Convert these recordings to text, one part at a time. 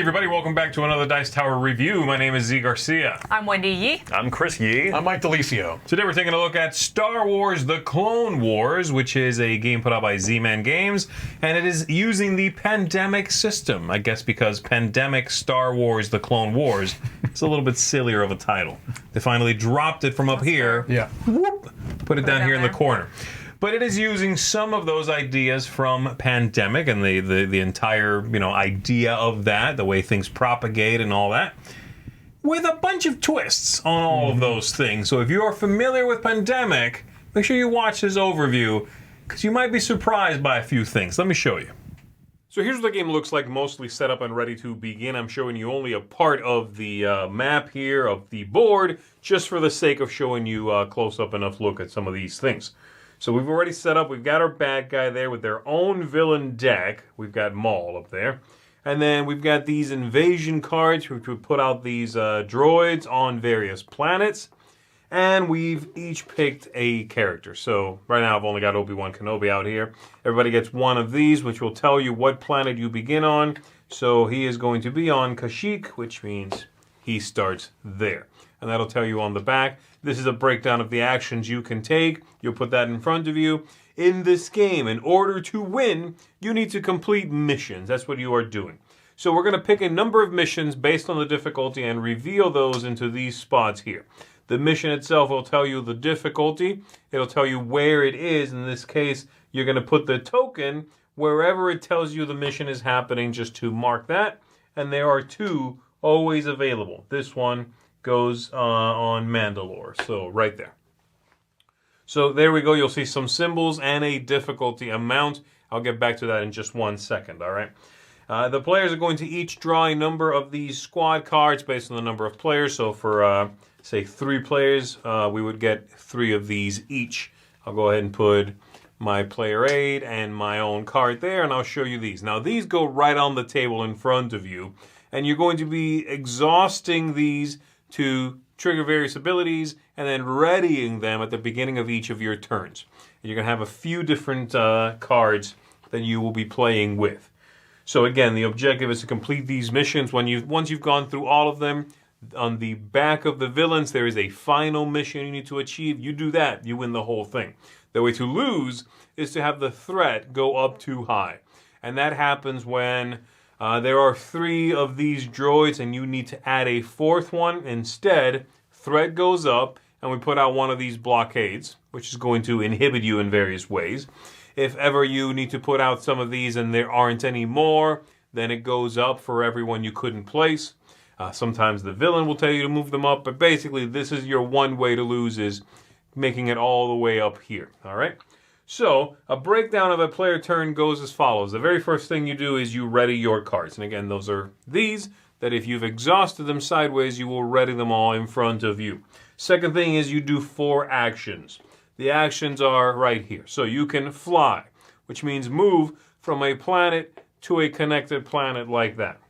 Hey everybody, welcome back to another Dice Tower review. My name is Z Garcia. I'm Wendy Yee. I'm Chris Yee. I'm Mike Delisio. Today we're taking a look at Star Wars The Clone Wars, which is a game put out by Z-Man Games, and it is using the Pandemic system. I guess because Pandemic Star Wars The Clone Wars is a little bit sillier of a title. They finally dropped it from up here, whoop, put it down here in the corner. But it is using some of those ideas from Pandemic and the entire, idea of that, the way things propagate and all that, with a bunch of twists on all of those things. So if you are familiar with Pandemic, make sure you watch this overview, because you might be surprised by a few things. Let me show you. So here's what the game looks like, mostly set up and ready to begin. I'm showing you only a part of the map here, of the board, just for the sake of showing you a close-up enough look at some of these things. So we've already set up, we've got our bad guy there with their own villain deck. We've got Maul up there. And then we've got these invasion cards, which would put out these droids on various planets. And we've each picked a character. So right now I've only got Obi-Wan Kenobi out here. Everybody gets one of these, which will tell you what planet you begin on. So he is going to be on Kashyyyk, which means he starts there. And that'll tell you on the back. This is a breakdown of the actions you can take. You'll put that in front of you. In this game, in order to win, you need to complete missions. That's what you are doing. So we're going to pick a number of missions based on the difficulty and reveal those into these spots here. The mission itself will tell you the difficulty. It'll tell you where it is. In this case, you're going to put the token wherever it tells you the mission is happening, just to mark that. And there are two always available. This one goes on Mandalore, so right there. So there we go. You'll see some symbols and a difficulty amount. I'll get back to that in just 1 second, all right? The players are going to each draw a number of these squad cards based on the number of players. So for, say, 3 players, we would get 3 of these each. I'll go ahead and put my player aid and my own card there, and I'll show you these. Now, these go right on the table in front of you, and you're going to be exhausting these to trigger various abilities and then readying them at the beginning of each of your turns. You're going to have a few different cards that you will be playing with. So again, the objective is to complete these missions. Once you've gone through all of them, on the back of the villains, there is a final mission you need to achieve. You do that, you win the whole thing. The way to lose is to have the threat go up too high. And that happens when there are 3 of these droids and you need to add a 4th one. Instead, threat goes up and we put out one of these blockades, which is going to inhibit you in various ways. If ever you need to put out some of these and there aren't any more, then it goes up for everyone you couldn't place. Sometimes the villain will tell you to move them up, but basically this is your one way to lose, is making it all the way up here, all right? So, a breakdown of a player turn goes as follows. The very first thing you do is you ready your cards. And again, those are these, that if you've exhausted them sideways, you will ready them all in front of you. Second thing is you do 4 actions. The actions are right here. So you can fly, which means move from a planet to a connected planet like that.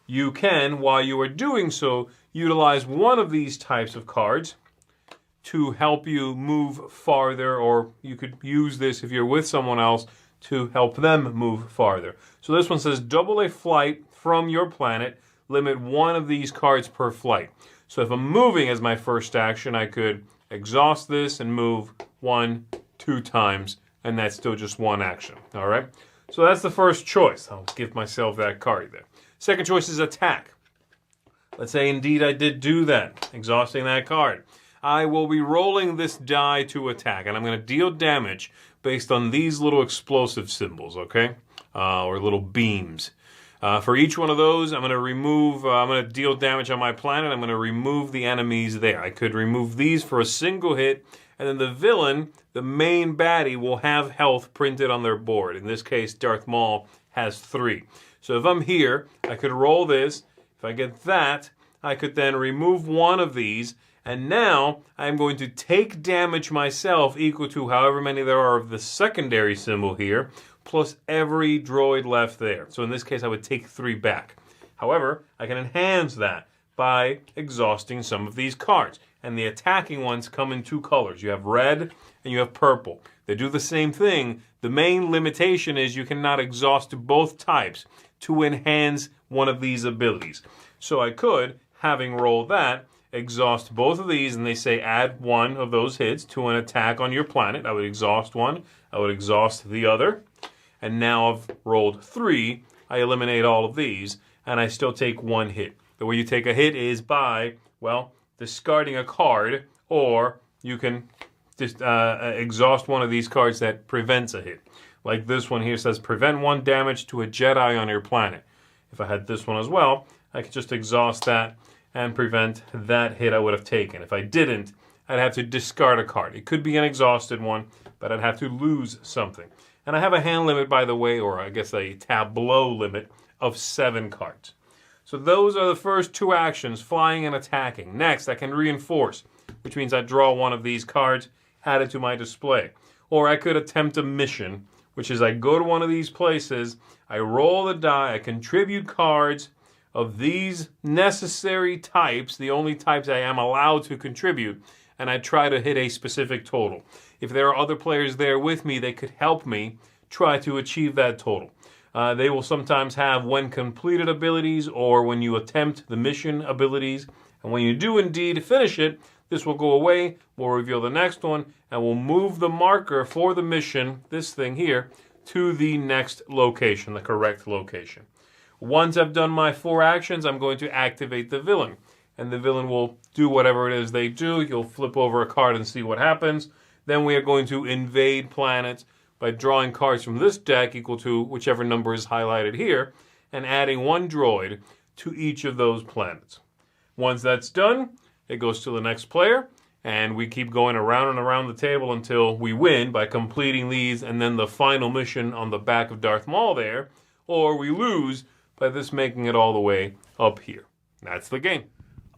You can, while you are doing so, utilize one of these types of cards to help you move farther, or you could use this if you're with someone else to help them move farther. So this one says double a flight from your planet, limit 1 of these cards per flight. So if I'm moving as my first action, I could exhaust this and move 1, 2 times, and that's still just 1 action, all right? So that's the first choice. I'll give myself that card there. Second choice is attack. Let's say indeed I did do that, exhausting that card. I will be rolling this die to attack, and I'm going to deal damage based on these little explosive symbols, okay? Or little beams. For each one of those, I'm going to deal damage on my planet. I'm going to remove the enemies there. I could remove these for a single hit, and then the villain, the main baddie, will have health printed on their board. In this case, Darth Maul has 3. So if I'm here, I could roll this. If I get that, I could then remove 1 of these, and now I'm going to take damage myself equal to however many there are of the secondary symbol here, plus every droid left there. So in this case, I would take 3 back. However, I can enhance that by exhausting some of these cards. And the attacking ones come in 2 colors. You have red and you have purple. They do the same thing. The main limitation is you cannot exhaust both types to enhance one of these abilities. So I could, having rolled that, exhaust both of these, and they say add one of those hits to an attack on your planet. I would exhaust one, I would exhaust the other, and now I've rolled 3. I eliminate all of these, and I still take 1 hit. The way you take a hit is by, well, discarding a card, or you can just exhaust one of these cards that prevents a hit. Like this one here says, prevent 1 damage to a Jedi on your planet. If I had this one as well, I could just exhaust that and prevent that hit I would have taken. If I didn't, I'd have to discard a card. It could be an exhausted one, but I'd have to lose something. And I have a hand limit, by the way, or I guess a tableau limit of 7 cards. So those are the first 2 actions, flying and attacking. Next, I can reinforce, which means I draw one of these cards, add it to my display. Or I could attempt a mission, which is I go to one of these places, I roll the die, I contribute cards of these necessary types, the only types I am allowed to contribute, and I try to hit a specific total. If there are other players there with me, they could help me try to achieve that total. They will sometimes have when completed abilities or when you attempt the mission abilities. And when you do indeed finish it, this will go away, we'll reveal the next one, and we'll move the marker for the mission, this thing here, to the next location, the correct location. Once I've done my 4 actions, I'm going to activate the villain. And the villain will do whatever it is they do. You'll flip over a card and see what happens. Then we are going to invade planets by drawing cards from this deck equal to whichever number is highlighted here, and adding 1 droid to each of those planets. Once that's done, it goes to the next player, and we keep going around and around the table until we win by completing these and then the final mission on the back of Darth Maul there, or we lose by this making it all the way up here. That's the game.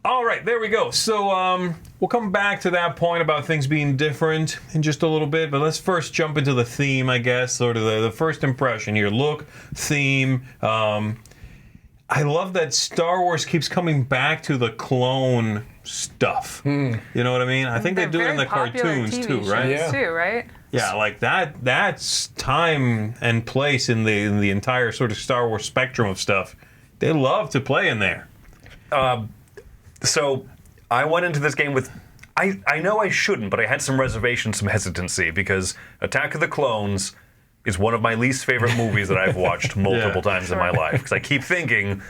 All right, there we go. So we'll come back to that point about things being different in just a little bit, but let's first jump into the theme, I guess, sort of the first impression here. Look, theme. I love that Star Wars keeps coming back to the clone stuff. You know what I mean? I think they do it in the cartoons TV too, right? shows too, right? Yeah, like that's time and place in the entire sort of Star Wars spectrum of stuff. They love to play in there. So I went into this game with, I know I shouldn't, but I had some reservation, some hesitancy, because Attack of the Clones is one of my least favorite movies that I've watched multiple times in my life, because I keep thinking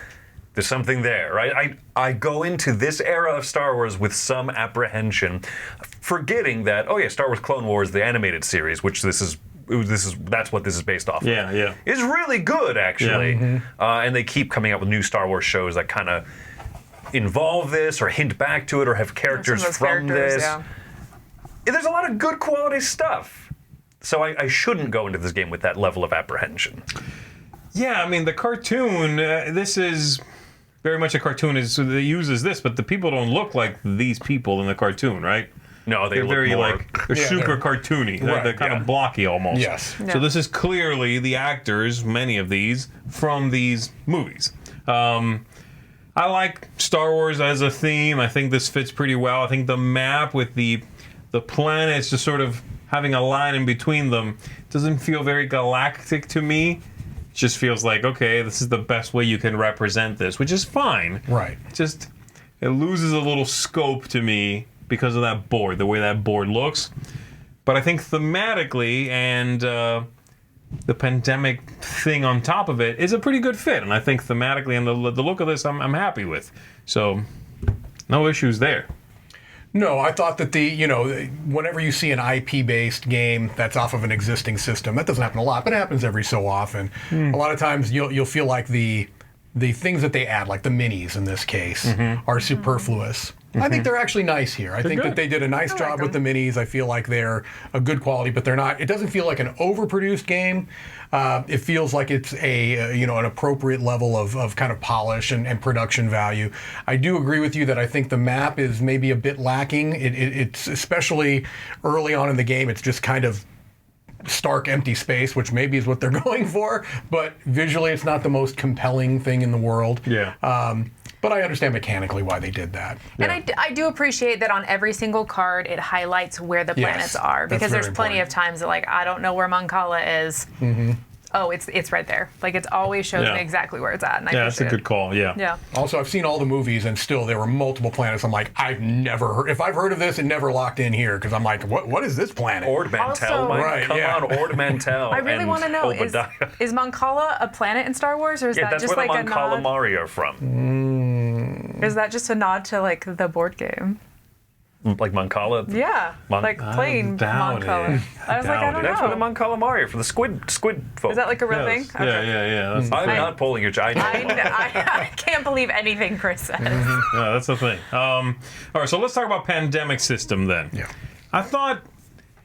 there's something there, right? I go into this era of Star Wars with some apprehension, forgetting that, oh yeah, Star Wars Clone Wars, the animated series, which that's what this is based off of. Yeah. Is really good, actually. Yeah. And they keep coming up with new Star Wars shows that kind of involve this or hint back to it or have characters from this. Yeah. There's a lot of good quality stuff. So I shouldn't go into this game with that level of apprehension. Yeah, I mean, the cartoon, this is very much a cartoon that uses this, but the people don't look like these people in the cartoon, right? No, They're look very more, they're super cartoony. They're kind of blocky almost. Yes. Yeah. So this is clearly the actors, many of these, from these movies. I like Star Wars as a theme. I think this fits pretty well. I think the map with the planets just sort of having a line in between them doesn't feel very galactic to me. It just feels like, okay, this is the best way you can represent this, which is fine. Right. Just, it loses a little scope to me because of that board, the way that board looks. But I think thematically and the pandemic thing on top of it is a pretty good fit. And I think thematically and the look of this, I'm happy with. So, no issues there. No, I thought that whenever you see an IP-based game that's off of an existing system, that doesn't happen a lot, but it happens every so often. A lot of times you'll feel like the things that they add, like the minis in this case, are superfluous. I think they're actually nice here. I think that they did a nice job with the minis. I feel like they're a good quality, but they're not. It doesn't feel like an overproduced game. It feels like it's an appropriate level of kind of polish and production value. I do agree with you that I think the map is maybe a bit lacking. It's especially early on in the game. It's just kind of stark empty space, which maybe is what they're going for. But visually, it's not the most compelling thing in the world. Yeah. But I understand mechanically why they did that. And I do appreciate that on every single card it highlights where the planets are, because there's plenty of times that, like, I don't know where Mon Cala is. oh, it's right there. Like, it's always shows Yeah. me exactly where it's at. And I Yeah, that's a appreciate good call. Yeah. it. Yeah. Also, I've seen all the movies, and still there were multiple planets. I'm like, I've never heard. If I've heard of this, it never locked in here because I'm like, what is this planet? Ord Mantell, Also- Mike. Right, Come yeah. on, Ord Mantell. I really and want to know, is Obadiah. Moncala a planet in Star Wars, or is Yeah, that that's just where like the a Mon nod? Calamari are from. Is that just a nod to like the board game? Like Moncala. Yeah, like playing doubt Moncala. it. I was like, I don't That's where the know. Mon Calamari are from. The squid folk. Is that like a real Yes. thing? Yeah. That's the I'm thing. not pulling your giant. I can't believe anything Chris says. Yeah, that's the thing. All right, so let's talk about pandemic system then. Yeah. I thought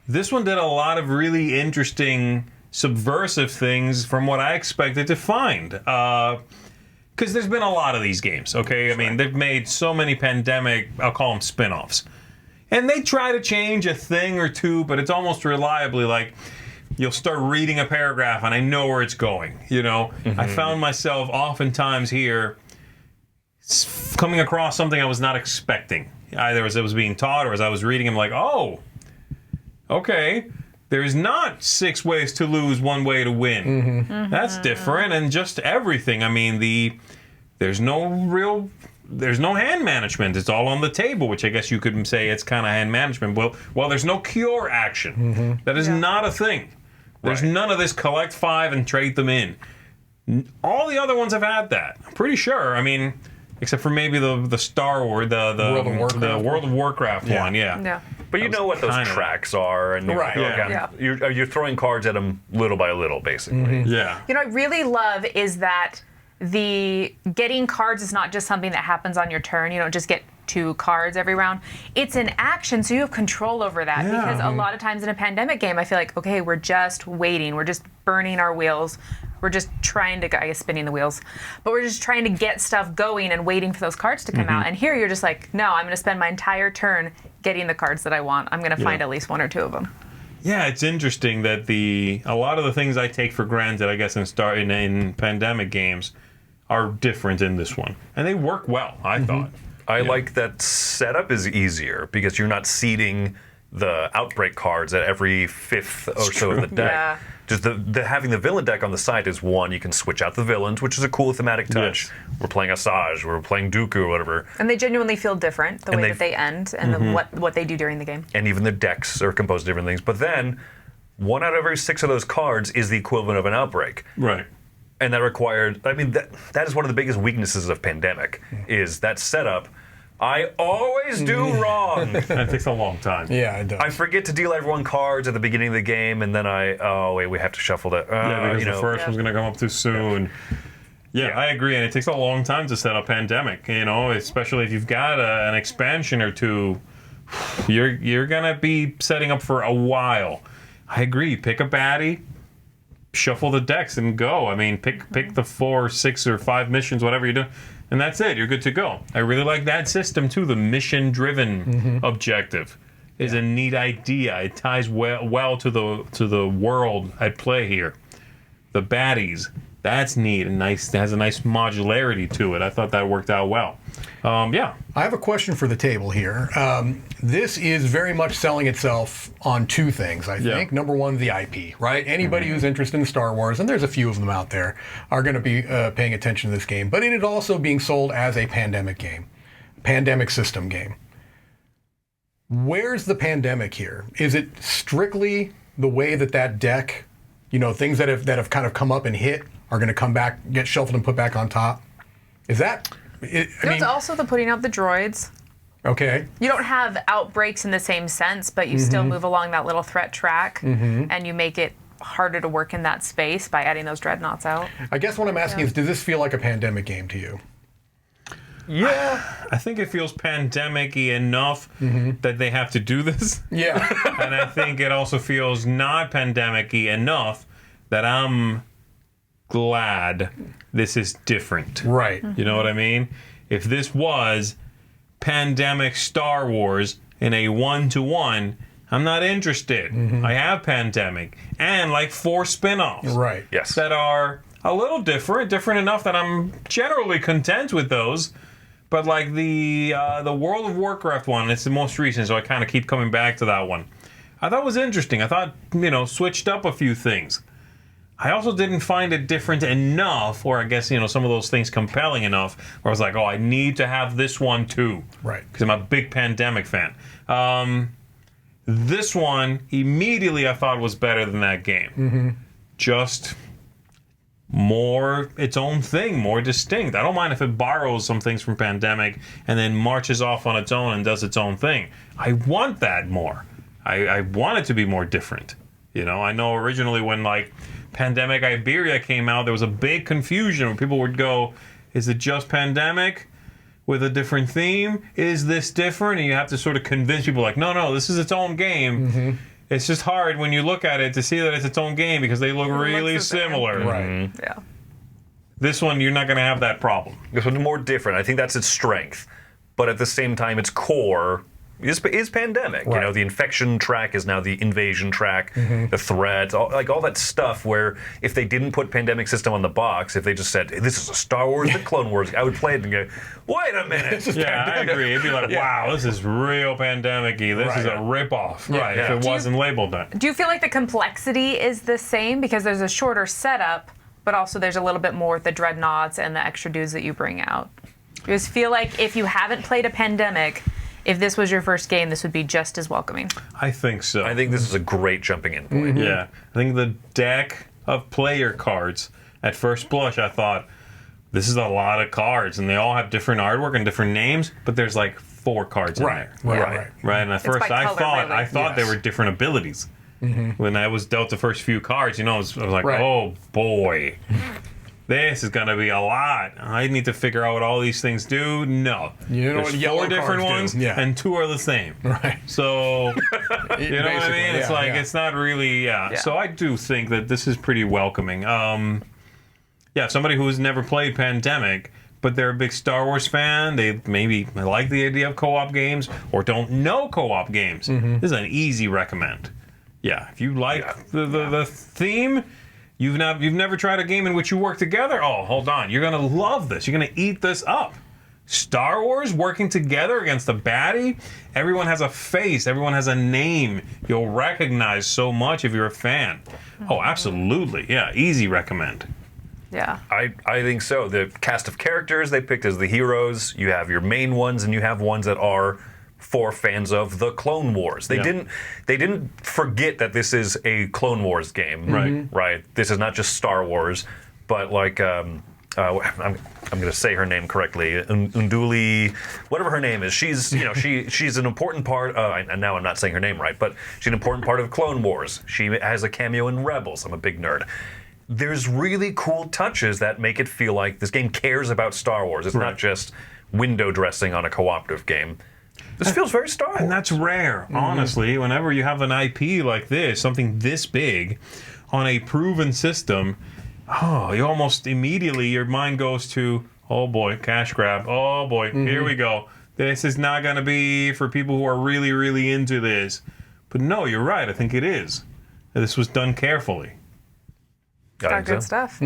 this one did a lot of really interesting subversive things from what I expected to find. Because there's been a lot of these games, okay? I mean, they've made so many pandemic, I'll call them spin-offs. And they try to change a thing or two, but it's almost reliably like you'll start reading a paragraph and I know where it's going, you know? I found myself oftentimes here coming across something I was not expecting. Either as it was being taught or as I was reading, I'm like, oh, okay. There's not 6 ways to lose, 1 way to win. That's different, and just everything. I mean, there's no hand management. It's all on the table, which I guess you could say it's kind of hand management. Well, there's no cure action. That is not a thing. There's none of this collect 5 and trade them in. All the other ones have had that. I'm pretty sure. I mean, except for maybe the Star Wars, the World of Warcraft one. Yeah. But you know what those kinda- tracks are, and Right, yeah. you're throwing cards at them little by little, basically. Yeah. You know, what I really love is that the getting cards is not just something that happens on your turn. You don't just get 2 cards every round. It's an action, so you have control over that. Yeah. Because a lot of times in a pandemic game, I feel like, okay, we're just waiting. We're just burning our wheels. We're just trying to, I guess, spinning the wheels. But we're just trying to get stuff going and waiting for those cards to come out. And here you're just like, no, I'm going to spend my entire turn getting the cards that I want. I'm going to find at least 1 or 2 of them. Yeah, it's interesting that a lot of the things I take for granted, I guess, in pandemic games, are different in this one, and they work well. I thought. I like that setup is easier because you're not seeding the outbreak cards at every 5th or so of the deck. Yeah. Just having the villain deck on the side is one. You can switch out the villains, which is a cool thematic touch. Yes. We're playing Asajj, we're playing Dooku or whatever. And they genuinely feel different, the way they- that they end and what they do during the game. And even the decks are composed of different things. But then, 1 out of every 6 of those cards is the equivalent of an outbreak. Right. And that required, I mean, that is one of the biggest weaknesses of Pandemic, is that setup. I always do wrong. That takes a long time. Yeah, it does. I forget to deal everyone cards at the beginning of the game, and then oh wait, we have to shuffle that. Yeah, because the first one's gonna come up too soon. Yeah, I agree, and it takes a long time to set up Pandemic. You know, especially if you've got an expansion or two, you're gonna be setting up for a while. I agree. Pick a baddie, shuffle the decks, and go. I mean, pick the 4, 6, or 5 missions, whatever you're doing, and that's it. You're good to go. I really like that system too. The mission-driven objective is a neat idea. It ties well to the world at play here. The baddies, that's neat and nice. It has a nice modularity to it. I thought that worked out well. Yeah. I have a question for the table here. This is very much selling itself on 2 things, I think. Yeah. Number one, the IP, right? Anybody who's interested in Star Wars, and there's a few of them out there, are going to be paying attention to this game. But it is also being sold as a pandemic game, pandemic system game. Where's the pandemic here? Is it strictly the way that deck, you know, things that have kind of come up and hit are going to come back, get shuffled and put back on top? Is that... There's also the putting out the droids. Okay. You don't have outbreaks in the same sense, but you still move along that little threat track, and you make it harder to work in that space by adding those dreadnoughts out. I guess what I'm asking is, does this feel like a pandemic game to you? Yeah. I think it feels pandemic-y enough that they have to do this. Yeah. And I think it also feels not pandemic-y enough that I'm glad this is different. Right. You know what I mean? If this was pandemic Star Wars in a 1-to-1, I'm not interested. I have pandemic and like 4 spin-offs. Right. Yes. That are a little different enough that I'm generally content with those. But like the World of Warcraft one, it's the most recent, so I kind of keep coming back to that one. I thought it was interesting. I thought, switched up a few things. I also didn't find it different enough, or I guess, some of those things compelling enough, where I was like, oh, I need to have this one too. Right. Because I'm a big Pandemic fan. This one, immediately I thought was better than that game. Just more its own thing, more distinct. I don't mind if it borrows some things from Pandemic and then marches off on its own and does its own thing. I want that more. I want it to be more different. I know originally when Pandemic Iberia came out, there was a big confusion where people would go, is it just Pandemic with a different theme? Is this different? And you have to sort of convince people no, this is its own game. It's just hard when you look at it to see that it's its own game because they look really similar. Right. Yeah. This one, you're not going to have that problem. This one's more different. I think that's its strength. But at the same time, its core is Pandemic. Right. The infection track is now the invasion track, the threat, all that stuff where if they didn't put Pandemic system on the box, if they just said, this is a Star Wars, the Clone Wars, I would play it and go, wait a minute. Yeah, I agree. It'd be like, wow, this is real Pandemic-y. This is a ripoff. Right. Yeah. If it wasn't labeled that. Do you feel like the complexity is the same because there's a shorter setup, but also there's a little bit more with the dreadnoughts and the extra dudes that you bring out? You just feel like if you haven't played a Pandemic, if this was your first game, this would be just as welcoming. I think so. I think this is a great jumping in point. Yeah. I think the deck of player cards, at first blush, I thought, this is a lot of cards, and they all have different artwork and different names, but there's 4 cards in there. Right. Right, and at first by I color, thought they were different abilities. When I was dealt the first few cards, I was like, oh boy, this is going to be a lot. I need to figure out what all these things do. No. There's what 4 yellow different cards ones, do. and 2 are the same. Right. So, you know what I mean? It's it's not really, So I do think that this is pretty welcoming. Somebody who's never played Pandemic, but they're a big Star Wars fan, they like the idea of co-op games, or don't know co-op games. This is an easy recommend. Yeah, if you like the theme, you've never tried a game in which you work together. Oh, hold on, you're gonna love this. You're gonna eat this up. Star Wars working together against a baddie. Everyone has a face. Everyone has a name. You'll recognize so much if you're a fan. Oh, absolutely. Yeah, easy recommend. Yeah. I think so. The cast of characters they picked as the heroes. You have your main ones, and you have ones that are for fans of the Clone Wars. They didn't forget that this is a Clone Wars game. Right. This is not just Star Wars, but I'm going to say her name correctly. Unduli, whatever her name is. She's she's an important part. And now I'm not saying her name right, but she's an important part of Clone Wars. She has a cameo in Rebels. I'm a big nerd. There's really cool touches that make it feel like this game cares about Star Wars. It's not just window dressing on a cooperative game. This feels very Star Wars. And that's rare, honestly. Whenever you have an IP like this, something this big, on a proven system, you almost immediately, your mind goes to, oh boy, cash grab. Oh boy, here we go. This is not going to be for people who are really, really into this. But no, you're right. I think it is. This was done carefully. Got good stuff.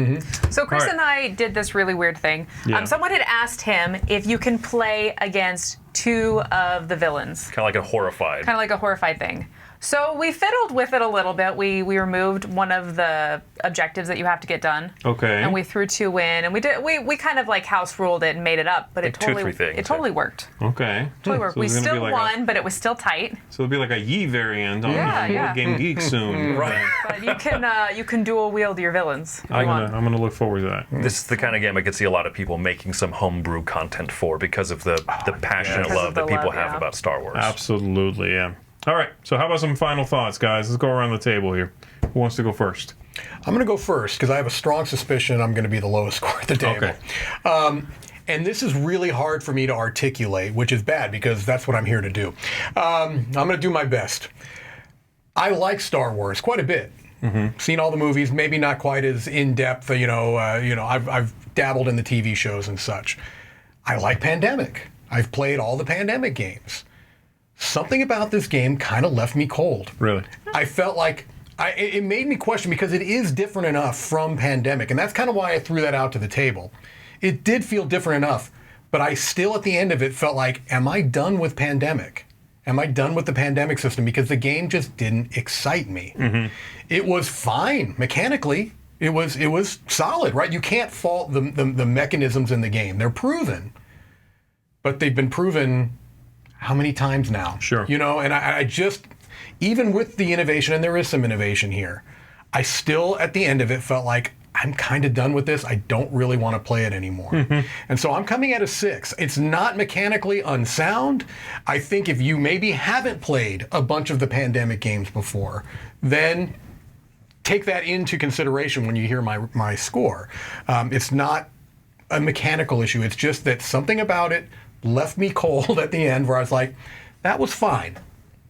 So Chris and I did this really weird thing. Yeah. Someone had asked him if you can play against 2 of the villains. Kind of like a horrified. Kind of like a horrified thing. So we fiddled with it a little bit. We removed one of the objectives that you have to get done. Okay. And we threw 2 in, and we kind of house ruled it and made it up, but it totally 2-3 things. It totally worked. Okay. Totally worked. So We it's gonna still be like won, but it was still tight. So it'll be like a Yi variant on Yeah. Board Game Geek soon. Right. But you can dual wield your villains. if you I'm want. gonna look forward to that. This is the kind of game I could see a lot of people making some homebrew content for because of the passionate Because love of the that people love, have yeah. about Star Wars. Absolutely, yeah. All right, so how about some final thoughts, guys? Let's go around the table here. Who wants to go first? I'm going to go first because I have a strong suspicion I'm going to be the lowest score at the table. Okay. And this is really hard for me to articulate, which is bad because that's what I'm here to do. I'm going to do my best. I like Star Wars quite a bit. Seen all the movies, maybe not quite as in depth. I've dabbled in the TV shows and such. I like Pandemic. I've played all the Pandemic games. Something about this game kind of left me cold. Really? I felt like it made me question because it is different enough from Pandemic, and that's kind of why I threw that out to the table. It did feel different enough, but I still at the end of it felt like, am I done with Pandemic? Am I done with the Pandemic system? Because the game just didn't excite me. It was fine mechanically. It was solid, right? You can't fault the mechanisms in the game. They're proven, but they've been proven how many times now? Sure. You know, and I just, even with the innovation, and there is some innovation here, I still, at the end of it, felt like I'm kind of done with this. I don't really want to play it anymore. And so I'm coming at a 6. It's not mechanically unsound. I think if you maybe haven't played a bunch of the Pandemic games before, then take that into consideration when you hear my score. It's not a mechanical issue. It's just that something about it left me cold at the end, where I was like, that was fine.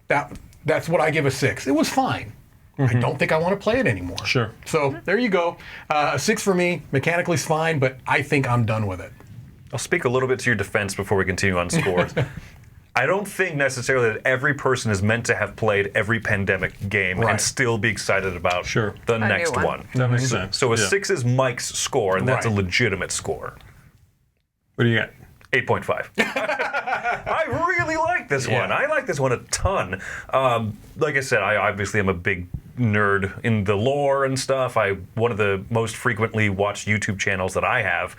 That's what I give a 6. It was fine. I don't think I want to play it anymore. Sure. So there you go. A 6 for me. Mechanically's fine, but I think I'm done with it. I'll speak a little bit to your defense before we continue on scores. I don't think necessarily that every person is meant to have played every Pandemic game and still be excited about the next one. That makes sense. So a 6 is Mike's score, and that's a Right. legitimate score. What do you got? 8.5. I really like this one. I like this one a ton. Like I said, I obviously am a big nerd in the lore and stuff. One of the most frequently watched YouTube channels that I have,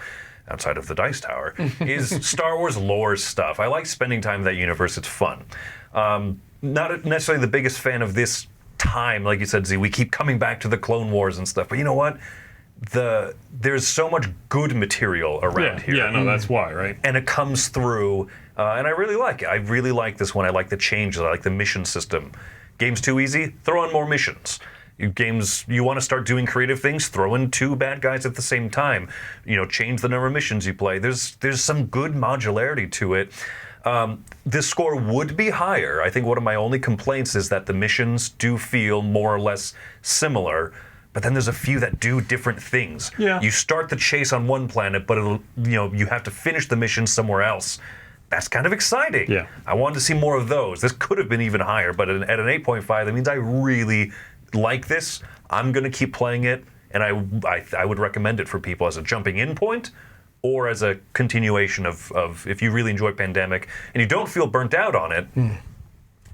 outside of the Dice Tower, is Star Wars lore stuff. I like spending time in that universe. It's fun. Not necessarily the biggest fan of this time, like you said, Z. We keep coming back to the Clone Wars and stuff, but you know what? There's so much good material around here. Yeah, no, that's why, right? And it comes through, and I really like it. I really like this one. I like the changes. I like the mission system. Game's too easy? Throw in more missions. You want to start doing creative things? Throw in 2 bad guys at the same time. Change the number of missions you play. There's some good modularity to it. This score would be higher. I think one of my only complaints is that the missions do feel more or less similar. But then there's a few that do different things. Yeah. You start the chase on one planet, but you have to finish the mission somewhere else. That's kind of exciting. Yeah. I wanted to see more of those. This could have been even higher, but at an 8.5, that means I really like this. I'm going to keep playing it, and I would recommend it for people as a jumping in point or as a continuation of if you really enjoy Pandemic and you don't feel burnt out on it,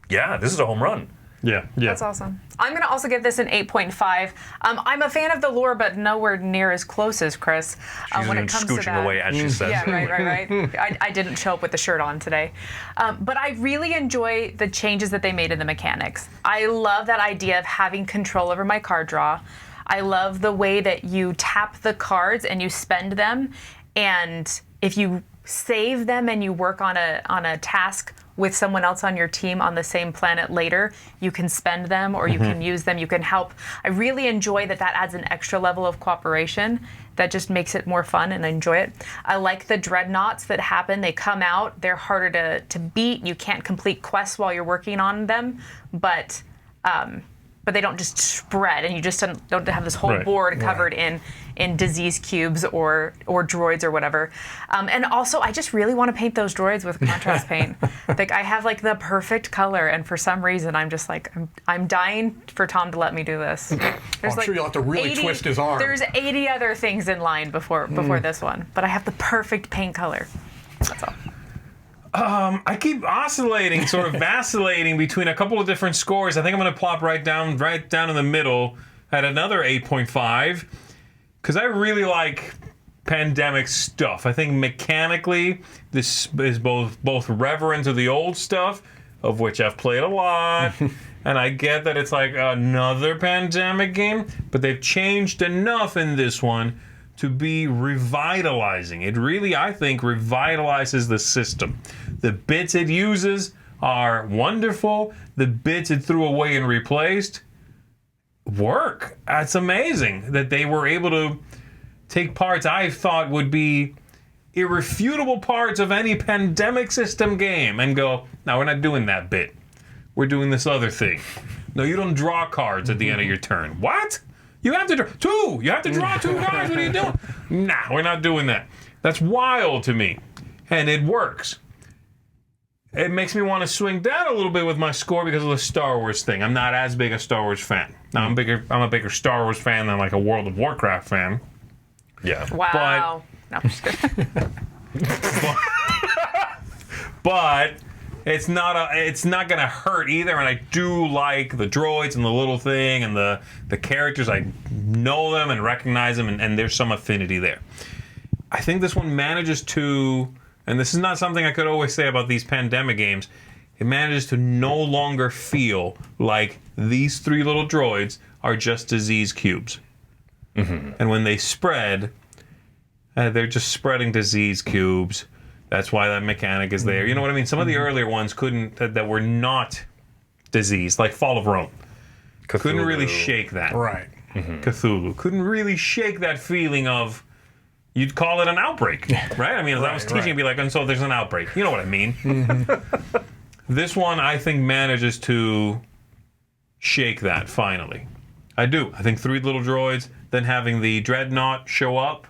yeah, this is a home run. Yeah. That's awesome. I'm going to also give this an 8.5. I'm a fan of the lore, but nowhere near as close as Chris She's when even it comes scooching to that. away as she says Yeah, it. right. I didn't show up with the shirt on today. But I really enjoy the changes that they made in the mechanics. I love that idea of having control over my card draw. I love the way that you tap the cards and you spend them. And if you save them and you work on a task with someone else on your team on the same planet later, you can spend them or you can use them, you can help. I really enjoy that adds an extra level of cooperation that just makes it more fun, and I enjoy it. I like the dreadnoughts that happen. They come out, they're harder to beat. You can't complete quests while you're working on them, but they don't just spread, and you just don't have this whole board covered in disease cubes or droids or whatever. And also, I just really want to paint those droids with contrast paint. Like, I have like the perfect color, and for some reason, I'm just like, I'm dying for Tom to let me do this. I'm sure you'll have to really twist his arm. There's 80 other things in line before this one, but I have the perfect paint color. That's all. I keep oscillating, sort of vacillating between a couple of different scores. I think I'm going to plop right down in the middle at another 8.5 because I really like Pandemic stuff. I think mechanically this is both reverent to the old stuff, of which I've played a lot, and I get that it's like another Pandemic game, but they've changed enough in this one to be revitalizing. It really, I think, revitalizes the system. The bits it uses are wonderful. The bits it threw away and replaced work. It's amazing that they were able to take parts I thought would be irrefutable parts of any Pandemic system game and go, no, we're not doing that bit. We're doing this other thing. No, you don't draw cards at the end of your turn. What? You have to draw two. You have to draw 2 cards. What are you doing? Nah, we're not doing that. That's wild to me. And it works. It makes me want to swing down a little bit with my score because of the Star Wars thing. I'm not as big a Star Wars fan. Now, I'm a bigger Star Wars fan than like a World of Warcraft fan. Yeah. Wow. No, I'm just kidding. But it's not gonna hurt either. And I do like the droids and the little thing and the characters. I know them and recognize them, and there's some affinity there. I think this one manages to, and this is not something I could always say about these pandemic games, it manages to no longer feel like these three little droids are just disease cubes. And when they spread, they're just spreading disease cubes. That's why that mechanic is there. You know what I mean? Some of the earlier ones couldn't, that were not diseased, like Fall of Rome. Cthulhu. Couldn't really shake that. Right. Cthulhu. Couldn't really shake that feeling of, you'd call it an outbreak, right? I mean, as I was teaching, it'd be like, and so there's an outbreak. You know what I mean? This one, I think, manages to shake that, finally. I do. I think three little droids, then having the dreadnought show up.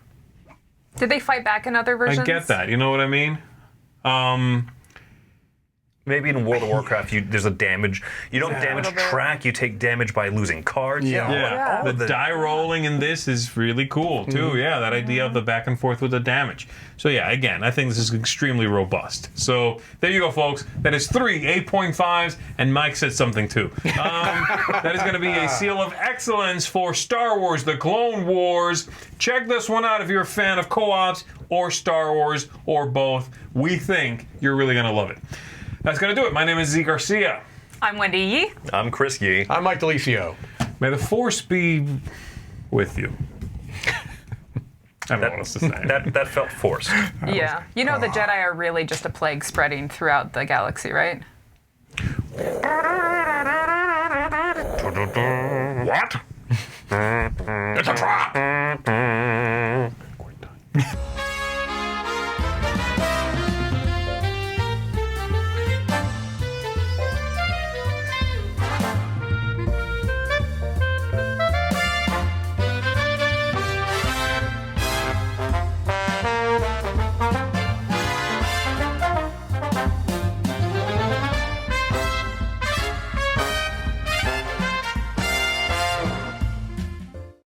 Did they fight back in other versions? I get that. You know what I mean? Maybe in World of Warcraft, there's a damage. You don't damage track. You take damage by losing cards. Yeah. All The die rolling in this is really cool, too. Yeah, that idea of the back and forth with the damage. So, yeah, again, I think this is extremely robust. So, there you go, folks. That is 3 8.5s, and Mike said something, too. That is going to be a seal of excellence for Star Wars, The Clone Wars. Check this one out if you're a fan of co-ops or Star Wars or both. We think you're really going to love it. That's going to do it. My name is Z Garcia. I'm Wendy Yee. I'm Chris Yee. I'm Mike Delisio. May the Force be with you. I don't know what else to say. That felt forced. Yeah. You know the Jedi are really just a plague spreading throughout the galaxy, right? What? It's a trap!